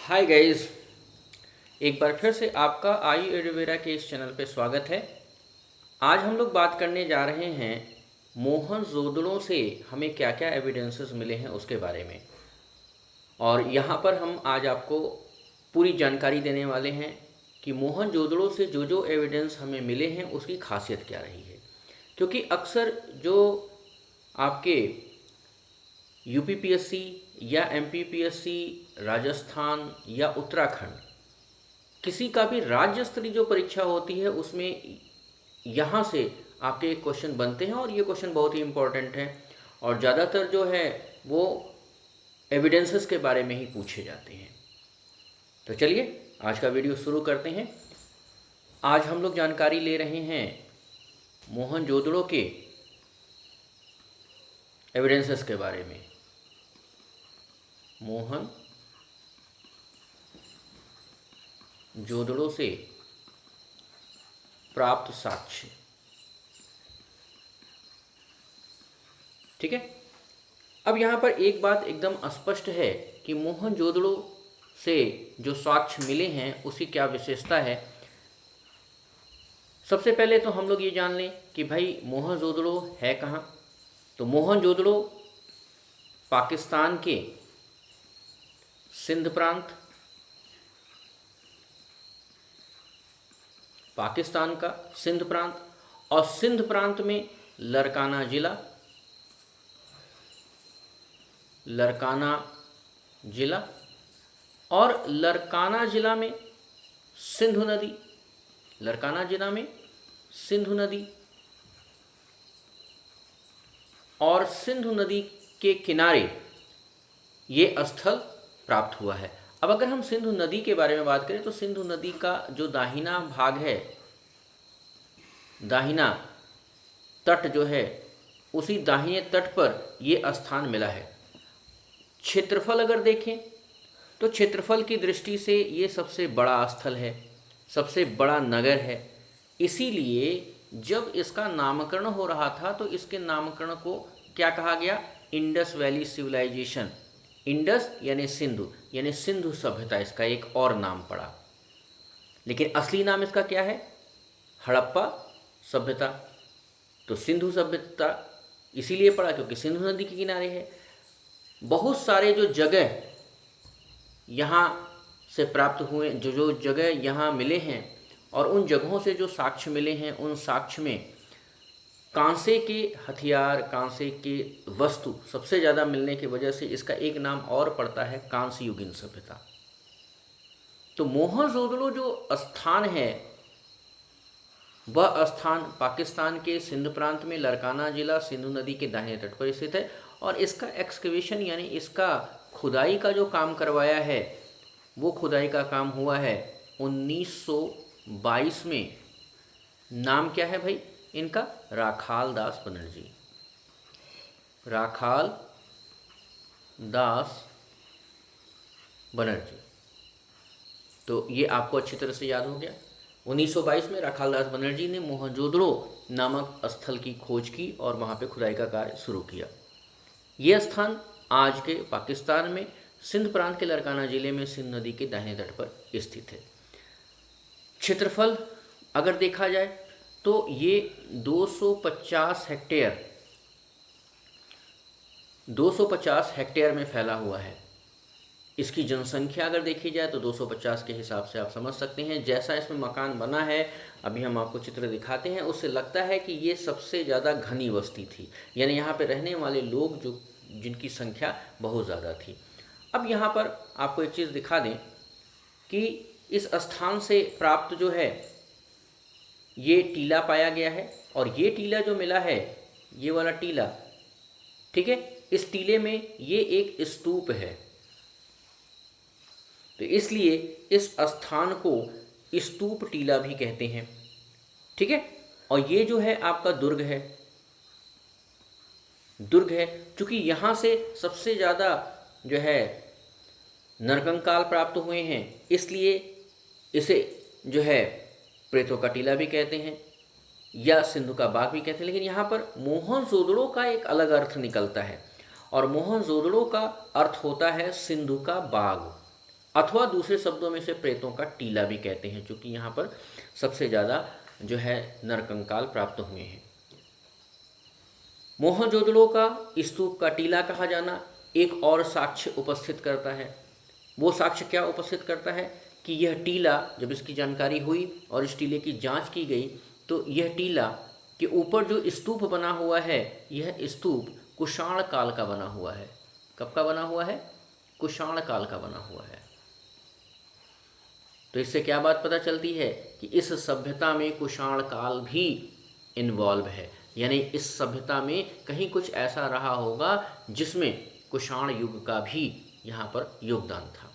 Hi guys, एक बार फिर से आपका आयु एडवेरा के इस चैनल पे स्वागत है। आज हम लोग बात करने जा रहे हैं मोहनजोदड़ो से हमें क्या क्या एविडेंसेस मिले हैं उसके बारे में। और यहाँ पर हम आज आपको पूरी जानकारी देने वाले हैं कि मोहनजोदड़ो से जो जो एविडेंस हमें मिले हैं उसकी खासियत क्या रही है। क्योंकि अक्सर जो आपके यूपीपीएससी या एमपीपीएससी, राजस्थान या उत्तराखंड, किसी का भी राज्य स्तरीय जो परीक्षा होती है उसमें यहाँ से आपके क्वेश्चन बनते हैं और ये क्वेश्चन बहुत ही इम्पोर्टेंट हैं। और ज़्यादातर जो है वो एविडेंसेस के बारे में ही पूछे जाते हैं। तो चलिए आज का वीडियो शुरू करते हैं। आज हम लोग जानकारी ले रहे हैं मोहनजोदड़ो के एविडेंसेस के बारे में। मोहनजोदड़ो से प्राप्त साक्ष्य, ठीक है। अब यहाँ पर एक बात एकदम स्पष्ट है कि मोहनजोदड़ो से जो साक्ष्य मिले हैं उसकी क्या विशेषता है। सबसे पहले तो हम लोग ये जान लें कि भाई मोहनजोदड़ो है कहाँ। तो मोहनजोदड़ो पाकिस्तान के सिंध प्रांत, पाकिस्तान का सिंध प्रांत, और सिंध प्रांत में लरकाना जिला और लरकाना जिला में सिंधु नदी, लरकाना जिला में सिंधु नदी और सिंधु नदी के किनारे ये स्थल प्राप्त हुआ है। अब अगर हम सिंधु नदी के बारे में बात करें तो सिंधु नदी का जो दाहिना भाग है, दाहिना तट जो है, उसी दाहिने तट पर ये स्थान मिला है। क्षेत्रफल अगर देखें तो क्षेत्रफल की दृष्टि से ये सबसे बड़ा स्थल है, सबसे बड़ा नगर है। इसीलिए जब इसका नामकरण हो रहा था तो इसके नामकरण को क्या कहा गया? Indus valley civilisation. इंडस यानी सिंधु, यानी सिंधु सभ्यता इसका एक और नाम पड़ा। लेकिन असली नाम इसका क्या है? हड़प्पा सभ्यता। तो सिंधु सभ्यता इसीलिए पड़ा क्योंकि सिंधु नदी के किनारे है। बहुत सारे जो जगह यहाँ से प्राप्त हुए, जो जगह यहाँ मिले हैं और उन जगहों से जो साक्ष्य मिले हैं, उन साक्ष्य में कांसे के हथियार, कांसे के वस्तु सबसे ज़्यादा मिलने की वजह से इसका एक नाम और पड़ता है कांस्य युगीन सभ्यता। तो मोहनजोदड़ो जो स्थान है वह स्थान पाकिस्तान के सिंध प्रांत में लरकाना जिला, सिंधु नदी के दाहिने तट पर स्थित है। और इसका एक्सकवेशन यानी इसका खुदाई का जो काम करवाया है वो खुदाई का काम हुआ है 1922 में। नाम क्या है भाई इनका? राखाल दास बनर्जी। राखाल दास बनर्जी। तो ये आपको अच्छी तरह से याद हो गया। 1922 में राखाल दास बनर्जी ने मोहनजोदड़ो नामक स्थल की खोज की और वहाँ पे खुदाई का कार्य शुरू किया। ये स्थान आज के पाकिस्तान में सिंध प्रांत के लरकाना जिले में सिंध नदी के दाहिने तट पर स्थित है। क्षेत्रफल अगर देखा जाए तो ये 250 हेक्टेयर में फैला हुआ है। इसकी जनसंख्या अगर देखी जाए तो 250 के हिसाब से आप समझ सकते हैं। जैसा इसमें मकान बना है, अभी हम आपको चित्र दिखाते हैं, उससे लगता है कि ये सबसे ज़्यादा घनी बस्ती थी, यानी यहाँ पे रहने वाले लोग जिनकी संख्या बहुत ज़्यादा थी। अब यहाँ पर आपको एक चीज़ दिखा दें कि इस स्थान से प्राप्त जो है ये टीला पाया गया है। और ये टीला जो मिला है, ये वाला टीला, ठीक है, इस टीले में ये एक स्तूप है। तो इसलिए इस स्थान को स्तूप टीला भी कहते हैं, ठीक है। और ये जो है आपका दुर्ग है, क्योंकि यहाँ से सबसे ज़्यादा जो है नरकंकाल प्राप्त हुए हैं, इसलिए इसे जो है प्रेतों का टीला भी कहते हैं या सिंधु का बाग भी कहते हैं। लेकिन यहाँ पर मोहनजोदड़ो का एक अलग अर्थ निकलता है और मोहनजोदड़ो का अर्थ होता है सिंधु का बाग। अथवा दूसरे शब्दों में से प्रेतों का टीला भी कहते हैं, क्योंकि यहाँ पर सबसे ज़्यादा जो है नरकंकाल प्राप्त हुए हैं। मोहनजोदड़ो का स्तूप का टीला कहा जाना एक और साक्ष्य उपस्थित करता है। वो साक्ष्य क्या उपस्थित करता है कि यह टीला, जब इसकी जानकारी हुई और इस टीले की जांच की गई, तो यह टीला के ऊपर जो स्तूप बना हुआ है, यह स्तूप कुषाण काल का बना हुआ है। कब का बना हुआ है? कुषाण काल का बना हुआ है। तो इससे क्या बात पता चलती है कि इस सभ्यता में कुषाण काल भी इन्वॉल्व है, यानी इस सभ्यता में कहीं कुछ ऐसा रहा होगा जिसमें कुषाण युग का भी यहाँ पर योगदान था।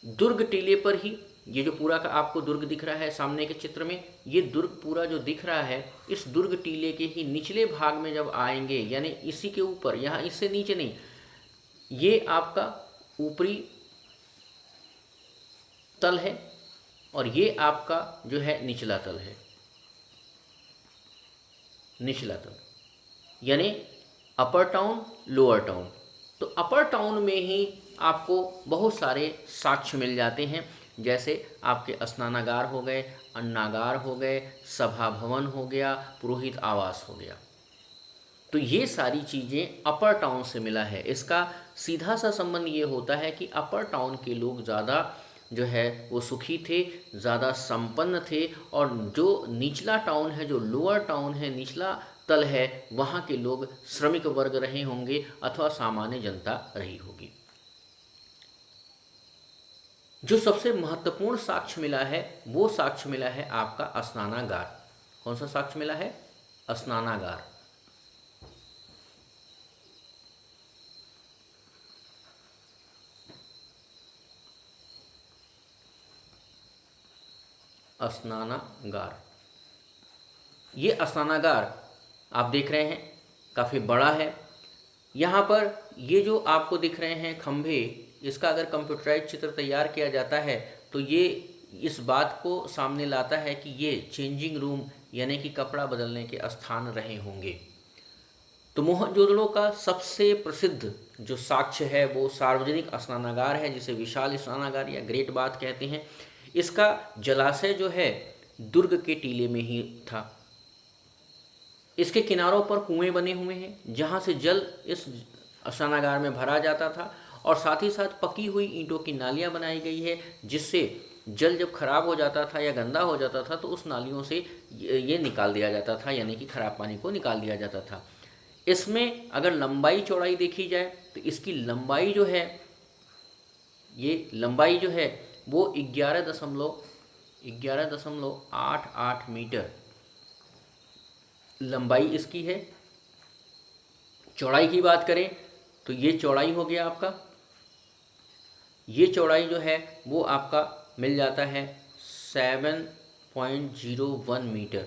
दुर्ग टीले पर ही ये जो पूरा का आपको दुर्ग दिख रहा है सामने के चित्र में, ये दुर्ग पूरा जो दिख रहा है, इस दुर्ग टीले के ही निचले भाग में जब आएंगे, यानी इसी के ऊपर, यहाँ इससे नीचे नहीं, ये आपका ऊपरी तल है और ये आपका जो है निचला तल है। निचला तल यानी अपर टाउन, लोअर टाउन। तो अपर टाउन में ही आपको बहुत सारे साक्ष्य मिल जाते हैं, जैसे आपके स्नानागार हो गए, अन्नागार हो गए, सभा भवन हो गया, पुरोहित आवास हो गया। तो ये सारी चीज़ें अपर टाउन से मिला है। इसका सीधा सा संबंध ये होता है कि अपर टाउन के लोग ज़्यादा जो है वो सुखी थे, ज़्यादा संपन्न थे, और जो निचला टाउन है, जो लोअर टाउन है, निचला तल है, वहाँ के लोग श्रमिक वर्ग रहे होंगे अथवा सामान्य जनता रही होगी। जो सबसे महत्वपूर्ण साक्ष्य मिला है वो साक्ष्य मिला है आपका स्नानागार। कौन सा साक्ष्य मिला है? स्नानागार। स्नानागार, ये स्नानागार आप देख रहे हैं काफ़ी बड़ा है। यहाँ पर ये जो आपको दिख रहे हैं खंभे, इसका अगर कंप्यूटराइज चित्र तैयार किया जाता है तो ये इस बात को सामने लाता है कि ये चेंजिंग रूम यानी कि कपड़ा बदलने के स्थान रहे होंगे। तो मोहनजोदड़ो का सबसे प्रसिद्ध जो साक्ष्य है वो सार्वजनिक स्नानागार है, जिसे विशाल स्नानागार या ग्रेट बाथ कहते हैं। इसका जलाशय जो है दुर्ग के टीले में ही था। इसके किनारों पर कुएं बने हुए हैं जहाँ से जल इस स्नानागार में भरा जाता था, और साथ ही साथ पकी हुई ईंटों की नालियाँ बनाई गई है, जिससे जल जब खराब हो जाता था या गंदा हो जाता था तो उस नालियों से ये निकाल दिया जाता था, यानी कि खराब पानी को निकाल दिया जाता था। इसमें अगर लंबाई चौड़ाई देखी जाए तो इसकी लंबाई जो है, ये लंबाई जो है वो 11.88 मीटर लंबाई इसकी है। चौड़ाई की बात करें तो ये चौड़ाई हो गया आपका, ये चौड़ाई जो है वो आपका मिल जाता है 7.01 मीटर,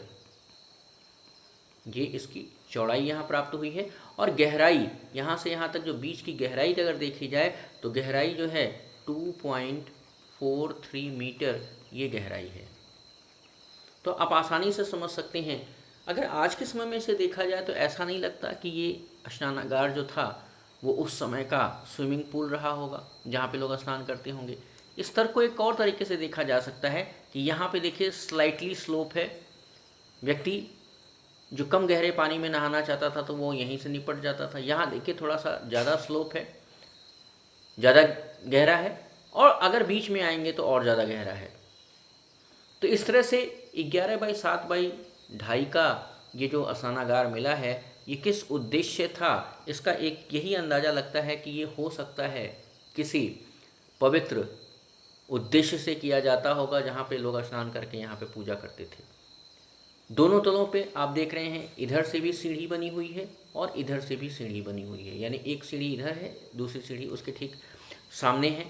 ये इसकी चौड़ाई यहाँ प्राप्त हुई है। और गहराई, यहाँ से यहाँ तक जो बीच की गहराई अगर देखी जाए तो गहराई जो है 2.43 मीटर ये गहराई है। तो आप आसानी से समझ सकते हैं, अगर आज के समय में इसे देखा जाए तो ऐसा नहीं लगता कि ये स्नानागार जो था वो उस समय का स्विमिंग पूल रहा होगा जहाँ पे लोग स्नान करते होंगे। इस तरह को एक और तरीके से देखा जा सकता है कि यहाँ पे देखिए स्लाइटली स्लोप है। व्यक्ति जो कम गहरे पानी में नहाना चाहता था तो वो यहीं से निपट जाता था। यहाँ देखिए थोड़ा सा ज़्यादा स्लोप है, ज़्यादा गहरा है, और अगर बीच में आएंगे तो और ज़्यादा गहरा है। तो इस तरह से 11/7/2.5 का ये जो स्नानागार मिला है, ये किस उद्देश्य था, इसका एक यही अंदाज़ा लगता है कि ये हो सकता है किसी पवित्र उद्देश्य से किया जाता होगा, जहाँ पे लोग स्नान करके यहाँ पे पूजा करते थे। दोनों तलों पे आप देख रहे हैं इधर से भी सीढ़ी बनी हुई है और इधर से भी सीढ़ी बनी हुई है, यानी एक सीढ़ी इधर है, दूसरी सीढ़ी उसके ठीक सामने है।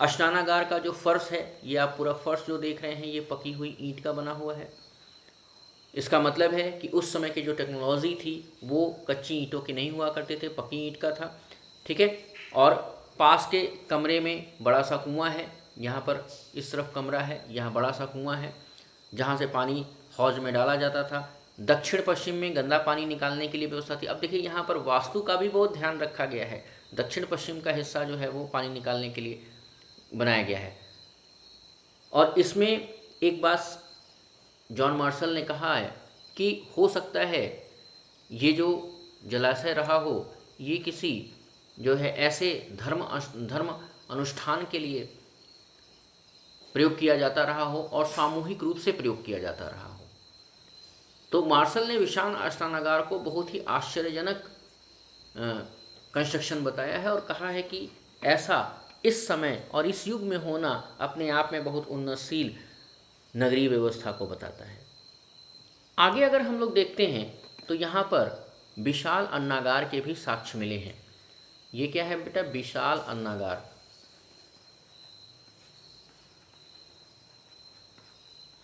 स्नानागार का जो फर्श है, ये आप पूरा फर्श जो देख रहे हैं ये पकी हुई ईंट का बना हुआ है। इसका मतलब है कि उस समय की जो टेक्नोलॉजी थी वो कच्ची ईंटों की नहीं हुआ करते थे, पक्की ईंट का था। ठीक है, और पास के कमरे में बड़ा सा कुआं है, यहाँ पर इस तरफ कमरा है, यहाँ बड़ा सा कुआं है जहाँ से पानी हौज में डाला जाता था। दक्षिण पश्चिम में गंदा पानी निकालने के लिए व्यवस्था थी। अब देखिए यहाँ पर वास्तु का भी बहुत ध्यान रखा गया है। दक्षिण पश्चिम का हिस्सा जो है वो पानी निकालने के लिए बनाया गया है। और इसमें एक बात जॉन मार्शल ने कहा है कि हो सकता है ये जो जलाशय रहा हो ये किसी जो है ऐसे धर्म अनुष्ठान के लिए प्रयोग किया जाता रहा हो और सामूहिक रूप से प्रयोग किया जाता रहा हो। तो मार्शल ने विशाल अष्टानागार को बहुत ही आश्चर्यजनक कंस्ट्रक्शन बताया है और कहा है कि ऐसा इस समय और इस युग में होना अपने आप में बहुत उन्नतशील नगरीय व्यवस्था को बताता है। आगे अगर हम लोग देखते हैं तो यहाँ पर विशाल अन्नागार के भी साक्ष्य मिले हैं। ये क्या है बेटा? विशाल अन्नागार।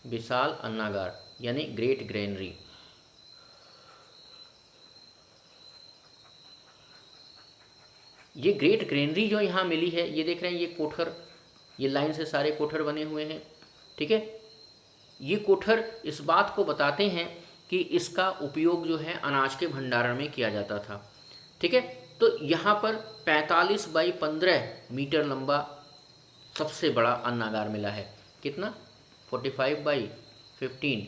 विशाल अन्नागार यानी ग्रेट ग्रेनरी। ये ग्रेट ग्रेनरी जो यहाँ मिली है, ये देख रहे हैं, ये कोठर, ये लाइन से सारे कोठर बने हुए हैं, ठीक है। ये कोठर इस बात को बताते हैं कि इसका उपयोग जो है अनाज के भंडारण में किया जाता था, ठीक है। तो यहाँ पर 45 बाई 15 मीटर लंबा सबसे बड़ा अन्नागार मिला है। कितना? 45 बाई 15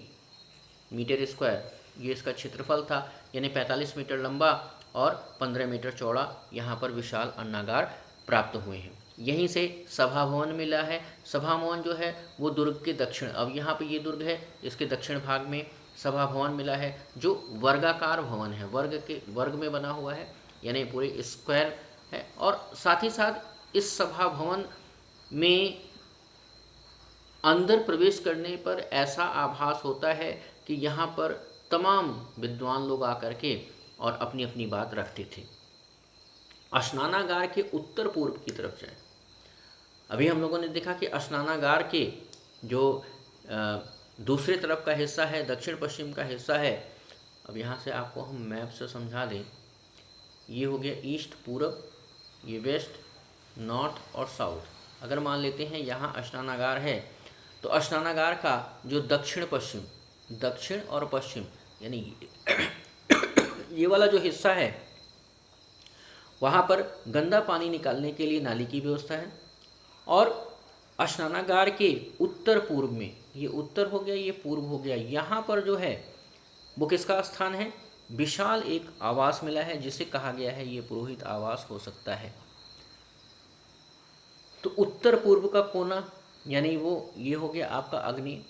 मीटर स्क्वायर, ये इसका क्षेत्रफल था, यानी 45 मीटर लंबा और 15 मीटर चौड़ा यहाँ पर विशाल अन्नागार प्राप्त हुए हैं। यहीं से सभा भवन मिला है। सभा भवन जो है वो दुर्ग के दक्षिण, अब यहाँ पे ये दुर्ग है, इसके दक्षिण भाग में सभा भवन मिला है जो वर्गाकार भवन है, वर्ग में बना हुआ है, यानी पूरे स्क्वायर है। और साथ ही साथ इस सभा भवन में अंदर प्रवेश करने पर ऐसा आभास होता है कि यहाँ पर तमाम विद्वान लोग आकर के और अपनी अपनी बात रखते थे। स्नानागार के उत्तर पूर्व की तरफ जाए। अभी हम लोगों ने देखा कि स्नानागार के जो दूसरे तरफ का हिस्सा है, दक्षिण पश्चिम का हिस्सा है। अब यहाँ से आपको हम मैप से समझा दें, ये हो गया ईस्ट पूरब, ये वेस्ट, नॉर्थ और साउथ। अगर मान लेते हैं यहाँ स्नानागार है तो स्नानागार का जो दक्षिण पश्चिम, दक्षिण और पश्चिम यानी ये वाला जो हिस्सा है, वहाँ पर गंदा पानी निकालने के लिए नाली की व्यवस्था है। और स्नानागार के उत्तर पूर्व में, ये उत्तर हो गया, ये पूर्व हो गया, यहाँ पर जो है वो किसका स्थान है? विशाल एक आवास मिला है जिसे कहा गया है ये पुरोहित आवास हो सकता है। तो उत्तर पूर्व का कोना यानी वो ये हो गया आपका अग्नि,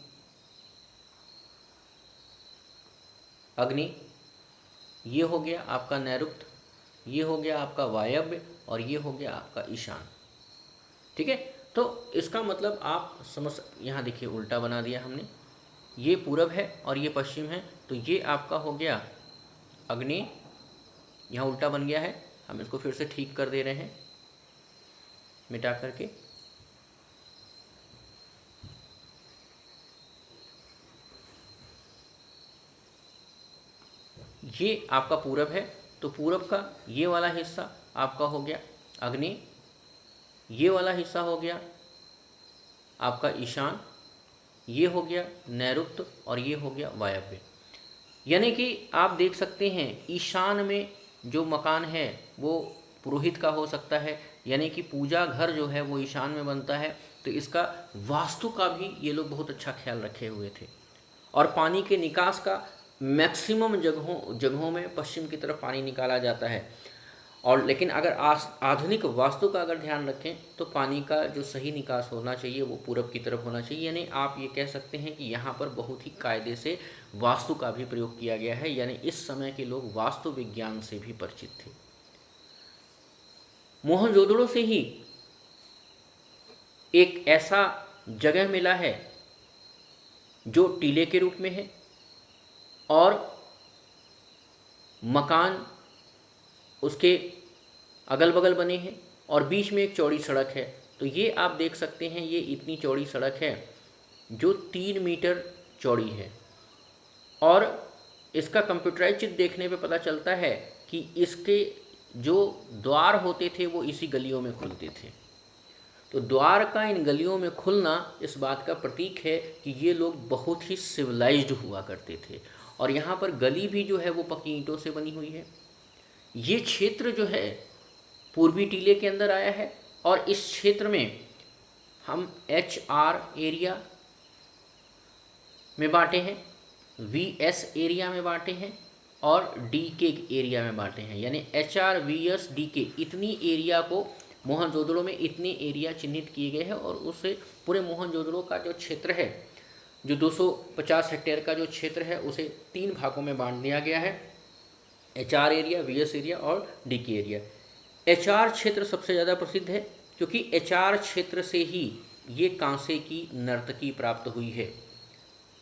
ये हो गया आपका नैऋत्य, ये हो गया आपका वायव्य और ये हो गया आपका ईशान, ठीक है। तो इसका मतलब आप समझ, यहाँ देखिए उल्टा बना दिया हमने, ये पूरब है और ये पश्चिम है, तो ये आपका हो गया अग्नि, यहाँ उल्टा बन गया है, हम इसको फिर से ठीक कर दे रहे हैं मिटा करके। ये आपका पूरब है, तो पूरब का ये वाला हिस्सा आपका हो गया अग्नि, ये वाला हिस्सा हो गया आपका ईशान, ये हो गया नैऋत्य और ये हो गया वायव्य। यानी कि आप देख सकते हैं ईशान में जो मकान है वो पुरोहित का हो सकता है, यानी कि पूजा घर जो है वो ईशान में बनता है। तो इसका वास्तु का भी ये लोग बहुत अच्छा ख्याल रखे हुए थे। और पानी के निकास का मैक्सिमम जगहों में पश्चिम की तरफ पानी निकाला जाता है। और लेकिन अगर आधुनिक वास्तु का अगर ध्यान रखें तो पानी का जो सही निकास होना चाहिए वो पूरब की तरफ होना चाहिए। यानी आप ये कह सकते हैं कि यहाँ पर बहुत ही कायदे से वास्तु का भी प्रयोग किया गया है, यानी इस समय के लोग वास्तु विज्ञान से भी परिचित थे। मोहनजोदड़ो से ही एक ऐसा जगह मिला है जो टीले के रूप में है और मकान उसके अगल बगल बने हैं और बीच में एक चौड़ी सड़क है। तो ये आप देख सकते हैं, ये इतनी चौड़ी सड़क है जो 3 मीटर चौड़ी है। और इसका कंप्यूटराइज चित्र देखने पे पता चलता है कि इसके जो द्वार होते थे वो इसी गलियों में खुलते थे। तो द्वार का इन गलियों में खुलना इस बात का प्रतीक है कि ये लोग बहुत ही सिविलाइज्ड हुआ करते थे। और यहाँ पर गली भी जो है वो पक्की ईंटों से बनी हुई है। ये क्षेत्र जो है पूर्वी टीले के अंदर आया है और इस क्षेत्र में हम HR एरिया में बांटे हैं, VS एरिया में बांटे हैं और DK एरिया में बांटे हैं। यानी HR, VS, DK इतनी एरिया को मोहनजोदड़ो में इतने एरिया चिन्हित किए गए हैं और उससे पूरे मोहनजोदड़ो का जो क्षेत्र है, जो 250 हेक्टेयर का जो क्षेत्र है, उसे 3 भागों में बांट दिया गया है, HR एरिया, VS एरिया और DK एरिया। HR क्षेत्र सबसे ज़्यादा प्रसिद्ध है क्योंकि HR क्षेत्र से ही ये कांसे की नर्तकी प्राप्त हुई है।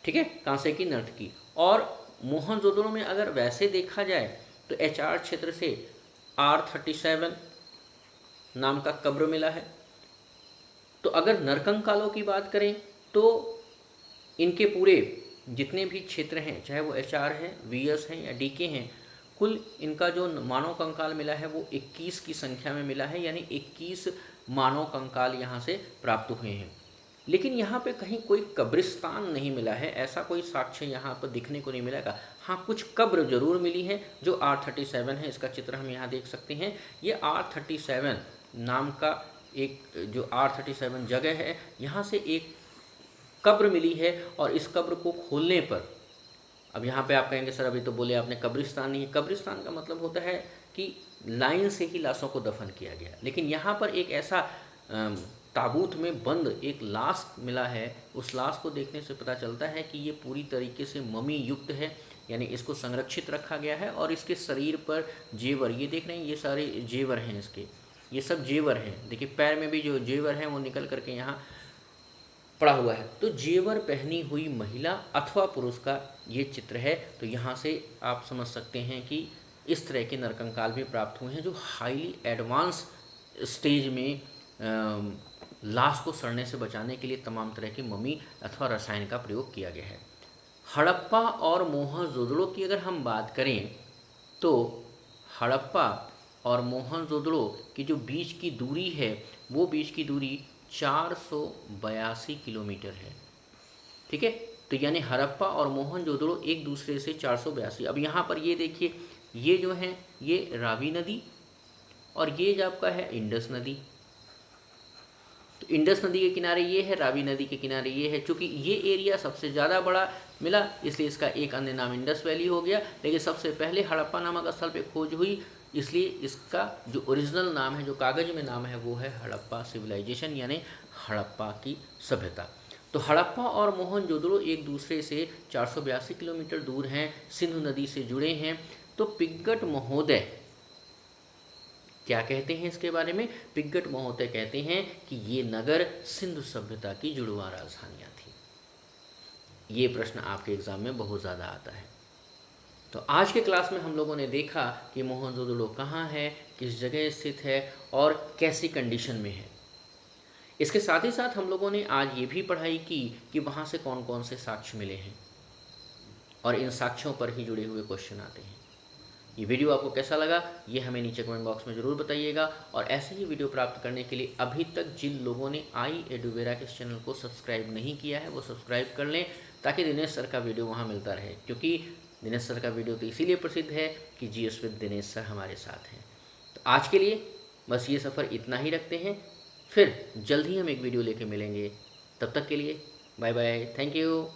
ठीक है, कांसे की नर्तकी। और मोहनजोदड़ो में अगर वैसे देखा जाए तो HR क्षेत्र से R37 नाम का कब्र मिला है। तो अगर नरकंकालों की बात करें तो इनके पूरे जितने भी क्षेत्र हैं, चाहे वो HR हैं, VS हैं या DK हैं, कुल इनका जो मानव कंकाल मिला है वो 21 की संख्या में मिला है। यानी 21 मानव कंकाल यहाँ से प्राप्त हुए हैं। लेकिन यहाँ पे कहीं कोई कब्रिस्तान नहीं मिला है, ऐसा कोई साक्ष्य यहाँ पर दिखने को नहीं मिलेगा। हाँ, कुछ कब्र जरूर मिली है जो R37 है, इसका चित्र हम यहाँ देख सकते हैं। ये R37 नाम का एक जो R37 जगह है, यहाँ से एक कब्र मिली है और इस कब्र को खोलने पर, अब यहाँ पे आप कहेंगे सर अभी तो बोले आपने कब्रिस्तान नहीं है। कब्रिस्तान का मतलब होता है कि लाइन से ही लाशों को दफन किया गया, लेकिन यहाँ पर एक ऐसा ताबूत में बंद एक लाश मिला है। उस लाश को देखने से पता चलता है कि ये पूरी तरीके से ममी युक्त है, यानी इसको संरक्षित रखा गया है। और इसके शरीर पर जेवर, ये देख रहे हैं, ये सारे जेवर हैं इसके, ये सब जेवर हैं। देखिए पैर में भी जो जेवर हैं वो निकल करके यहाँ पड़ा हुआ है। तो जेवर पहनी हुई महिला अथवा पुरुष का ये चित्र है। तो यहाँ से आप समझ सकते हैं कि इस तरह के नरकंकाल भी प्राप्त हुए हैं जो हाईली एडवांस स्टेज में लाश को सड़ने से बचाने के लिए तमाम तरह की ममी अथवा रसायन का प्रयोग किया गया है। हड़प्पा और मोहनजोदड़ो की अगर हम बात करें तो हड़प्पा और मोहनजोदड़ो की जो बीच की दूरी है, वो बीच की दूरी 482 किलोमीटर है। ठीक है, तो यानी हड़प्पा और मोहनजोदड़ो एक दूसरे से 482। अब यहाँ पर ये देखिए, ये जो है ये रावी नदी और ये जो आपका है इंडस नदी। तो इंडस नदी के किनारे ये है, रावी नदी के किनारे ये है। चूँकि ये एरिया सबसे ज़्यादा बड़ा मिला इसलिए इसका एक अन्य नाम इंडस वैली हो गया। लेकिन सबसे पहले हड़प्पा नामक स्थल पे खोज हुई, इसलिए इसका जो ओरिजिनल नाम है, जो कागज में नाम है, वो है हड़प्पा सिविलाइजेशन, यानी हड़प्पा की सभ्यता। तो हड़प्पा और मोहनजोदड़ो एक दूसरे से 482 किलोमीटर दूर हैं, सिंधु नदी से जुड़े हैं। तो पिग्गट महोदय क्या कहते हैं इसके बारे में? पिग्गट महोदय कहते हैं कि ये नगर सिंधु सभ्यता की जुड़वा राजधानियाँ थी। ये प्रश्न आपके एग्जाम में बहुत ज़्यादा आता है। तो आज के क्लास में हम लोगों ने देखा कि मोहनजोदड़ो कहाँ है, किस जगह स्थित है और कैसी कंडीशन में है। इसके साथ ही साथ हम लोगों ने आज ये भी पढ़ाई की कि वहाँ से कौन कौन से साक्ष्य मिले हैं और इन साक्ष्यों पर ही जुड़े हुए क्वेश्चन आते हैं। ये वीडियो आपको कैसा लगा ये हमें नीचे कमेंट बॉक्स में ज़रूर बताइएगा। और ऐसे ही वीडियो प्राप्त करने के लिए अभी तक जिन लोगों ने आई एडुवेरा के इस चैनल को सब्सक्राइब नहीं किया है वो सब्सक्राइब कर लें, ताकि दिनेश सर का वीडियो वहाँ मिलता रहे। क्योंकि दिनेश सर का वीडियो तो इसीलिए प्रसिद्ध है कि GS विद दिनेश सर हमारे साथ हैं। तो आज के लिए बस ये सफ़र इतना ही रखते हैं, फिर जल्द ही हम एक वीडियो लेके मिलेंगे। तब तक के लिए बाय बाय, थैंक यू।